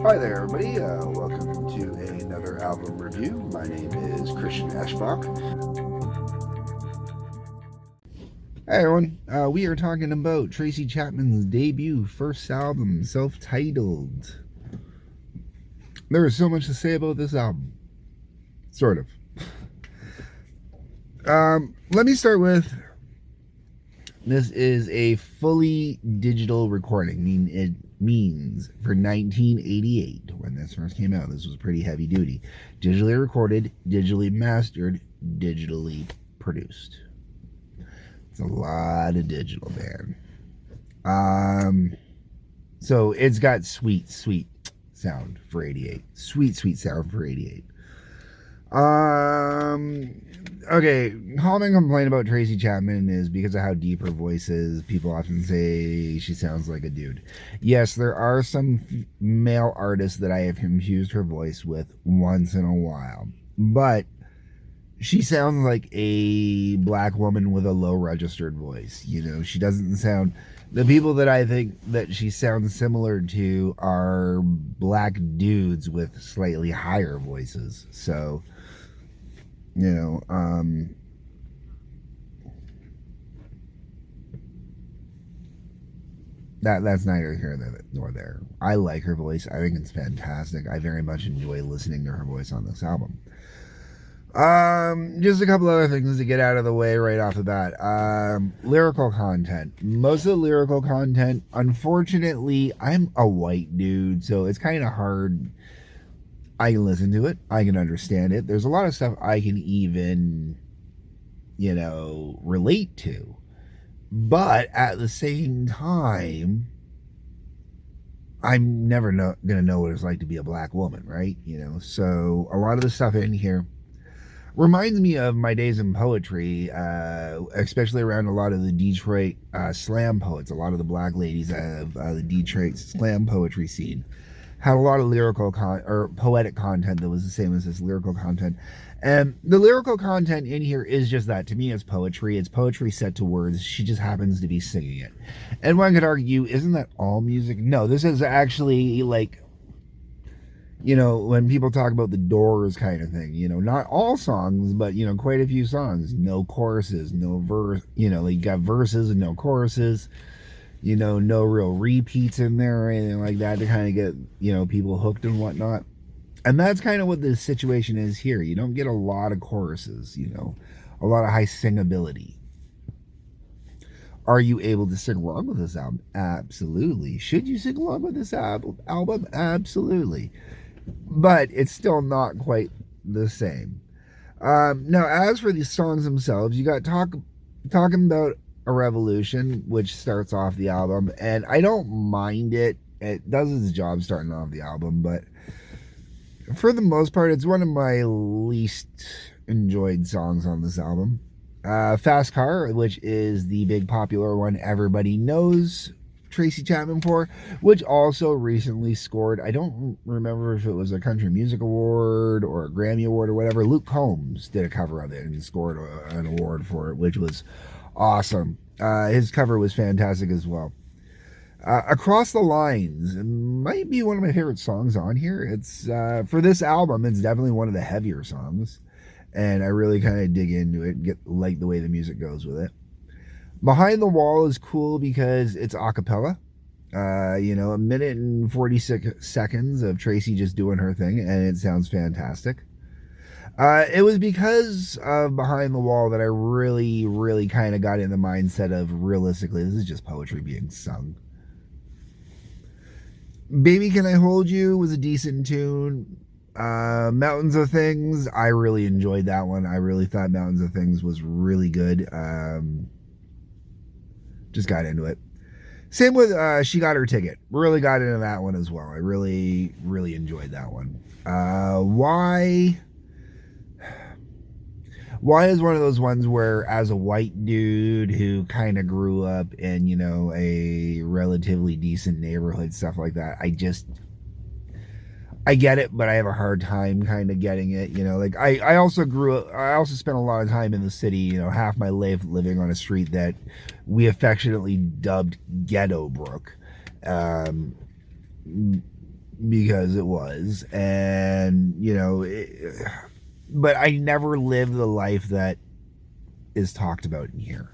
Hi there, everybody. Welcome to another album review. My name is Christian Eschbach. Hey, everyone. We are talking about Tracey Chapman's debut first album, self-titled. There is so much to say about this album. Sort of. Let me start with, this is a fully digital recording. It means for 1988, when this first came out, this was pretty heavy duty. Digitally recorded, digitally mastered, digitally produced. It's a lot of digital, man. So it's got sweet sound for 88. Sweet sound for 88. Okay, common complaint about Tracey Chapman is because of how deep her voice is. People often say she sounds like a dude. Yes, there are some male artists that I have confused her voice with once in a while, but she sounds like a black woman with a low registered voice. You know, she doesn't sound... The people that I think that she sounds similar to are black dudes with slightly higher voices. So, you know, that's neither here nor there. I like her voice. I think it's fantastic. I very much enjoy listening to her voice on this album. Just a couple other things to get out of the way right off the bat. Lyrical content. Most of the lyrical content, unfortunately, I'm a white dude, so it's kind of hard. I can listen to it. I can understand it. There's a lot of stuff I can even, relate to. But at the same time, I'm never going to know what it's like to be a black woman, right? So a lot of the stuff in here reminds me of my days in poetry, especially around a lot of the Detroit slam poets. A lot of the black ladies of the Detroit slam poetry scene had a lot of lyrical or poetic content that was the same as this lyrical content. And the lyrical content in here is just that. To me, it's poetry. It's poetry set to words. She just happens to be singing it. And one could argue, isn't that all music? No, this is actually like, when people talk about the Doors kind of thing, not all songs, but, quite a few songs. No choruses, no verse, you got verses and no choruses, no real repeats in there or anything like that to kind of get, people hooked and whatnot. And that's kind of what the situation is here. You don't get a lot of choruses, a lot of high singability. Are you able to sing along with this album? Absolutely. Should you sing along with this album? Absolutely. But it's still not quite the same. Now, as for these songs themselves, you got Talking About a Revolution, which starts off the album, and I don't mind it. It does its job starting off the album, but for the most part, it's one of my least enjoyed songs on this album. Fast Car, which is the big popular one everybody knows Tracey Chapman for, which also recently scored, I don't remember if it was a Country Music Award or a Grammy Award or whatever. Luke Combs did a cover of it and scored an award for it, which was awesome. His cover was fantastic as well. Across the Lines might be one of my favorite songs on here. It's for this album, it's definitely one of the heavier songs, and I really kind of dig into it, like the way the music goes with it. Behind the Wall is cool because it's a cappella. A minute and 46 seconds of Tracy just doing her thing, and it sounds fantastic. It was because of Behind the Wall that I really kind of got in the mindset of, realistically, this is just poetry being sung. Baby Can I Hold You was a decent tune. Mountains of Things, I really enjoyed that one. I really thought Mountains of Things was really good. Just got into it. Same with She Got Her Ticket. Really got into that one as well. I really enjoyed that one. Why is one of those ones where, as a white dude who kind of grew up in, a relatively decent neighborhood, stuff like that, I get it, but I have a hard time kind of getting it. Like I also spent a lot of time in the city, half my life living on a street that we affectionately dubbed Ghetto Brook. because it was. And, but I never lived the life that is talked about in here.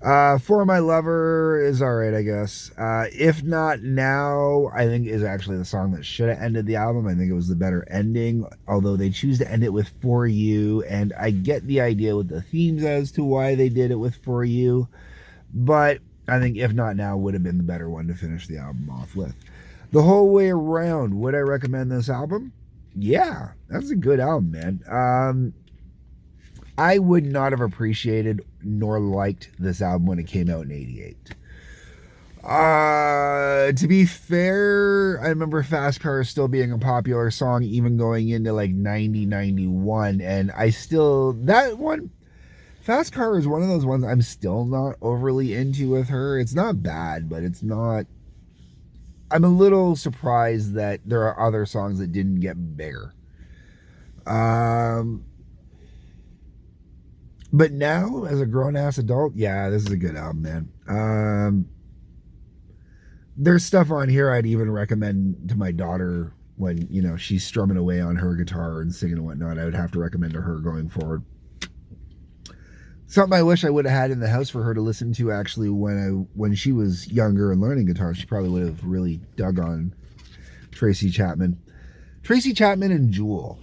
For My Lover is alright, I guess. If Not Now, I think is actually the song that should have ended the album. I think it was the better ending, although they choose to end it with For You, and I get the idea with the themes as to why they did it with For You, but I think If Not Now would have been the better one to finish the album off with. The Whole Way Around, would I recommend this album? Yeah, that's a good album, man. I would not have appreciated nor liked this album when it came out in 88. To be fair, I remember Fast Car still being a popular song, even going into like 90, 91. And that one, Fast Car is one of those ones I'm still not overly into with her. It's not bad, but it's not. I'm a little surprised that there are other songs that didn't get bigger. But now, as a grown-ass adult, yeah, this is a good album, man. There's stuff on here I'd even recommend to my daughter when, she's strumming away on her guitar and singing and whatnot. I would have to recommend to her going forward. Something I wish I would have had in the house for her to listen to, actually, when she was younger and learning guitar. She probably would have really dug on Tracey Chapman. Tracey Chapman and Jewel.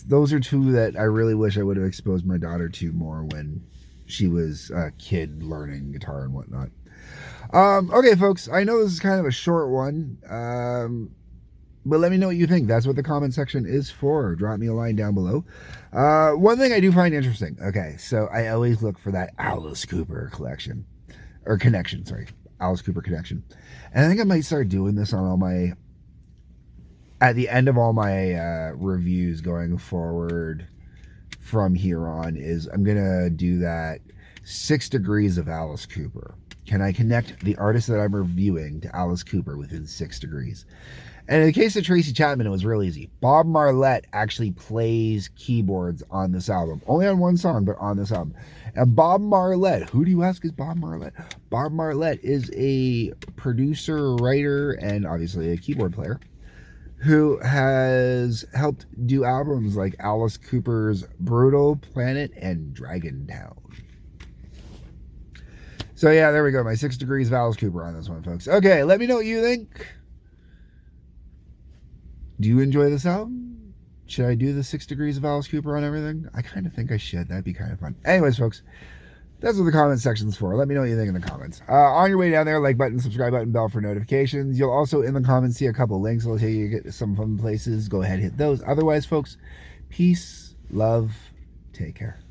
Those are two that I really wish I would have exposed my daughter to more when she was a kid learning guitar and whatnot. Okay, folks, I know this is kind of a short one, but let me know what you think. That's what the comment section is for. Drop me a line down below. One thing I do find interesting. Okay, so I always look for that Alice Cooper connection. Alice Cooper connection. And I think I might start doing this on at the end of all my reviews going forward from here on. Is I'm going to do that 6 degrees of Alice Cooper. Can I connect the artist that I'm reviewing to Alice Cooper within 6 degrees? And in the case of Tracey Chapman, it was real easy. Bob Marlette actually plays keyboards on this album. Only on one song, but on this album. And Bob Marlette, who do you ask is Bob Marlette? Bob Marlette is a producer, writer, and obviously a keyboard player who has helped do albums like Alice Cooper's Brutal, Planet, and Dragontown. So yeah, there we go. My 6 degrees of Alice Cooper on this one, folks. Okay, let me know what you think. Do you enjoy this album? Should I do the 6 degrees of Alice Cooper on everything? I kind of think I should. That'd be kind of fun. Anyways, folks, that's what the comment section's for. Let me know what you think in the comments. On your way down there, like button, subscribe button, bell for notifications. You'll also, in the comments, see a couple links. I'll tell you to get some fun places. Go ahead, hit those. Otherwise, folks, peace, love, take care.